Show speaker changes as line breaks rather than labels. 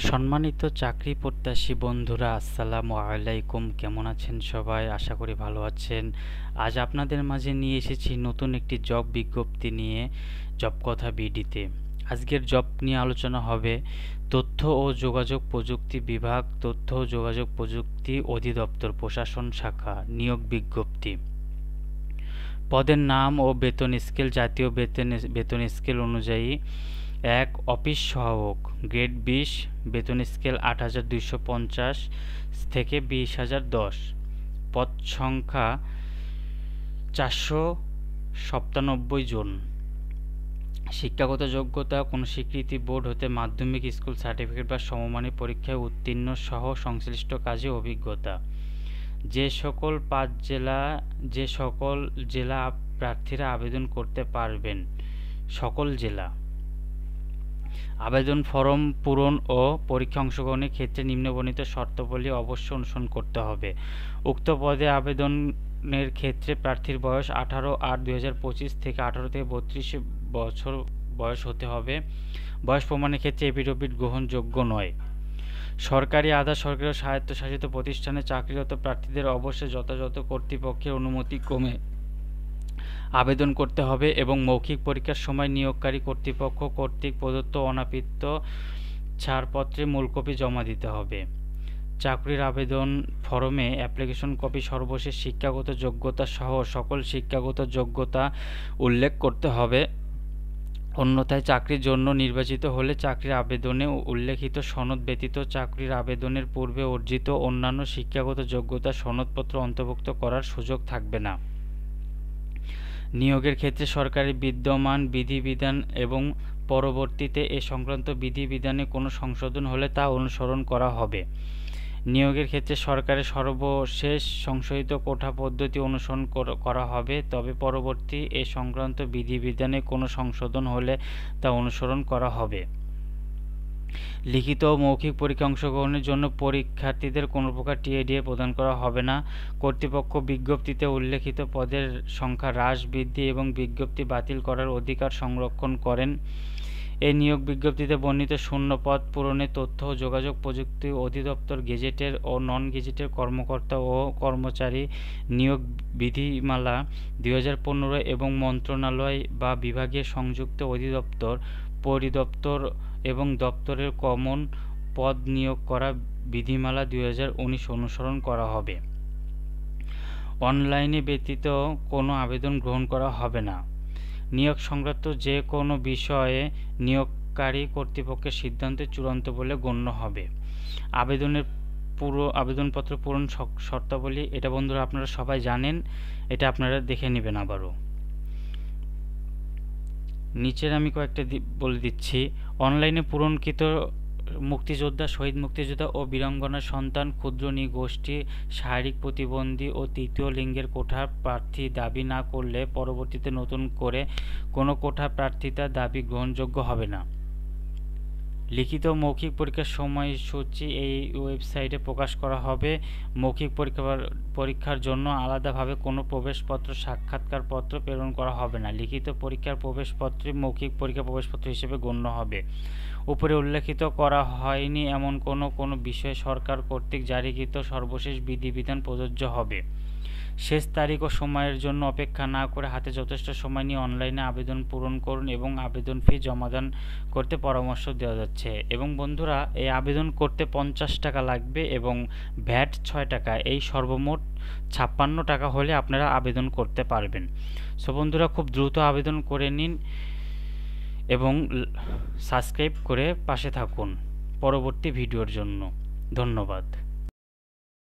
সম্মানিত চাকরি প্রত্যাশী বন্ধুরা, আসসালামু আলাইকুম। কেমন আছেন সবাই? আশা করি ভালো আছেন। আজ আপনাদের মাঝে নিয়ে এসেছি নতুন একটি জব বিজ্ঞপ্তি নিয়ে, জব কথা বিডিতে। আজকের জব নিয়ে আলোচনা হবে তথ্য ও যোগাযোগ প্রযুক্তি বিভাগ, তথ্য ও যোগাযোগ প্রযুক্তি অধিদপ্তর, প্রশাসন শাখা, নিয়োগ বিজ্ঞপ্তি। পদের নাম ও বেতন স্কেল জাতীয় বেতন স্কেল অনুযায়ী: ১. অফিস সহায়ক, গ্রেড ২০, বেতন স্কেল ৮,২৫০ থেকে ২০,০১০। পদ সংখ্যা ৪৯৭ জন। শিক্ষাগত যোগ্যতা: কোনো স্বীকৃতি বোর্ড হতে মাধ্যমিক স্কুল সার্টিফিকেট বা সমমানের পরীক্ষায় উত্তীর্ণ সহ সংশ্লিষ্ট কাজে অভিজ্ঞতা। যে সকল জেলা প্রার্থীরা আবেদন করতে পারবেন: সকল জেলা। আবেদন ফরম পূরণ ও পরীক্ষা অংশগ্রহণের ক্ষেত্রে নিম্নবর্ণিত শর্তাবলী অবশ্যই অনুসরণ করতে হবে। উক্ত পদে আবেদনের ক্ষেত্রে প্রার্থীর বয়স 18/8/2025 থেকে 18 থেকে 32 বছর বয়স হতে হবে। বয়স প্রমাণের ক্ষেত্রে এফিডেভিট গ্রহণযোগ্য নয়। সরকারি, আধা সরকারি ও স্বায়ত্তশাসিত প্রতিষ্ঠানে চাকরিরত প্রার্থীদের অবশ্যই যথাযথ কর্তৃপক্ষের অনুমতি ক্রমে আবেদন করতে হবে এবং মৌখিক পরীক্ষার সময় নিয়োগকারী কর্তৃপক্ষ কর্তৃক প্রদত্ত অনাবৃত ছাড়পত্রের মূল কপি জমা দিতে হবে। চাকরির আবেদন ফরমে অ্যাপ্লিকেশন কপি সর্বশেষ শিক্ষাগত যোগ্যতা সহ সকল শিক্ষাগত যোগ্যতা উল্লেখ করতে হবে। অন্যথায় চাকরির জন্য নির্বাচিত হলে চাকরির আবেদনে উল্লেখিত সনদ ব্যতীত চাকরির আবেদনের পূর্বে অর্জিত অন্যান্য শিক্ষাগত যোগ্যতা সনদপত্র অন্তর্ভুক্ত করার সুযোগ থাকবে না। নিয়োগের ক্ষেত্রে সরকারি বিদ্যমান বিধিবিধান এবং পরবর্তীতে এ সংক্রান্ত বিধিবিধানে কোনো সংশোধন হলে তা অনুসরণ করা হবে। নিয়োগের ক্ষেত্রে সরকারের সর্বশেষ সংশোধিত কোটা পদ্ধতি অনুসরণ করা হবে, তবে পরবর্তী এ সংক্রান্ত বিধিবিধানে কোনো সংশোধন হলে তা অনুসরণ করা হবে। লিখিত ও মৌখিক পরীক্ষায় অংশগ্রহণের জন্য পরীক্ষার্থীদের কোনো প্রকার টিএডিএ প্রদান করা হবে না। কর্তৃপক্ষ বিজ্ঞপ্তিতে উল্লেখিত পদের সংখ্যা হ্রাস, বৃদ্ধি এবং বিজ্ঞপ্তি বাতিল করার অধিকার সংরক্ষণ করেন। এই নিয়োগ বিজ্ঞপ্তিতে বর্ণিত শূন্য পদ পূরণে তথ্য ও যোগাযোগ প্রযুক্তি অধিদপ্তর গেজেটের ও নন গেজেটের কর্মকর্তা ও কর্মচারী নিয়োগ বিধিমালা 2015 এবং মন্ত্রণালয় বা বিভাগীয় সংযুক্ত অধিদপ্তর, পরিদপ্তর এবং দপ্তরের কমন পদ নিয়োগ করা বিধিমালা 2019 অনুসরণ করা হবে। অনলাইনে ব্যতীত কোনো আবেদন গ্রহণ করা হবে না। নিয়োগ সংক্রান্ত যে কোনো বিষয়ে নিয়োগকারী কর্তৃপক্ষের সিদ্ধান্ত চূড়ান্ত বলে গণ্য হবে। আবেদনপত্র পূরণ শর্তাবলী, এটা বন্ধুরা আপনারা সবাই জানেন, এটা আপনারা দেখে নেবেন আবারও। নিচের আমি কয়েকটা বলে দিচ্ছি। অনলাইনে পূরণকৃত মুক্তিযোদ্ধা, শহীদ মুক্তিযোদ্ধা ও বীরাঙ্গনার সন্তান, ক্ষুদ্র নৃগোষ্ঠী, শারীরিক প্রতিবন্ধী ও তৃতীয় লিঙ্গের কোঠা প্রার্থী দাবি না করলে পরবর্তীতে নতুন করে কোনো কোঠা প্রার্থিতার দাবি গ্রহণযোগ্য হবে না। লিখিত মৌখিক পরীক্ষার সময়সূচি এই ওয়েবসাইটে প্রকাশ করা হবে। মৌখিক পরীক্ষার জন্য আলাদাভাবে কোনো প্রবেশপত্র, সাক্ষাৎকারপত্র প্রেরণ করা হবে না। লিখিত পরীক্ষার প্রবেশপত্রই মৌখিক পরীক্ষার প্রবেশপত্র হিসেবে গণ্য হবে। উপরে উল্লেখিত করা হয়নি এমন কোনো বিষয়ে সরকার কর্তৃক জারিকৃত সর্বশেষ বিধিবিধান প্রযোজ্য হবে। শেষ তারিখ ও সময়ের জন্য অপেক্ষা না করে হাতে যথেষ্ট সময় নিয়ে অনলাইনে আবেদন পূরণ করুন এবং আবেদন ফি জমাদান করতে পরামর্শ দেওয়া যাচ্ছে। এবং বন্ধুরা, এই আবেদন করতে 50 টাকা লাগবে এবং ভ্যাট 6 টাকা, এই সর্বমোট 56 টাকা হলে আপনারা আবেদন করতে পারবেন। সো বন্ধুরা, খুব দ্রুত আবেদন করে নিন এবং সাবস্ক্রাইব করে পাশে থাকুন পরবর্তী ভিডিওর জন্য। ধন্যবাদ।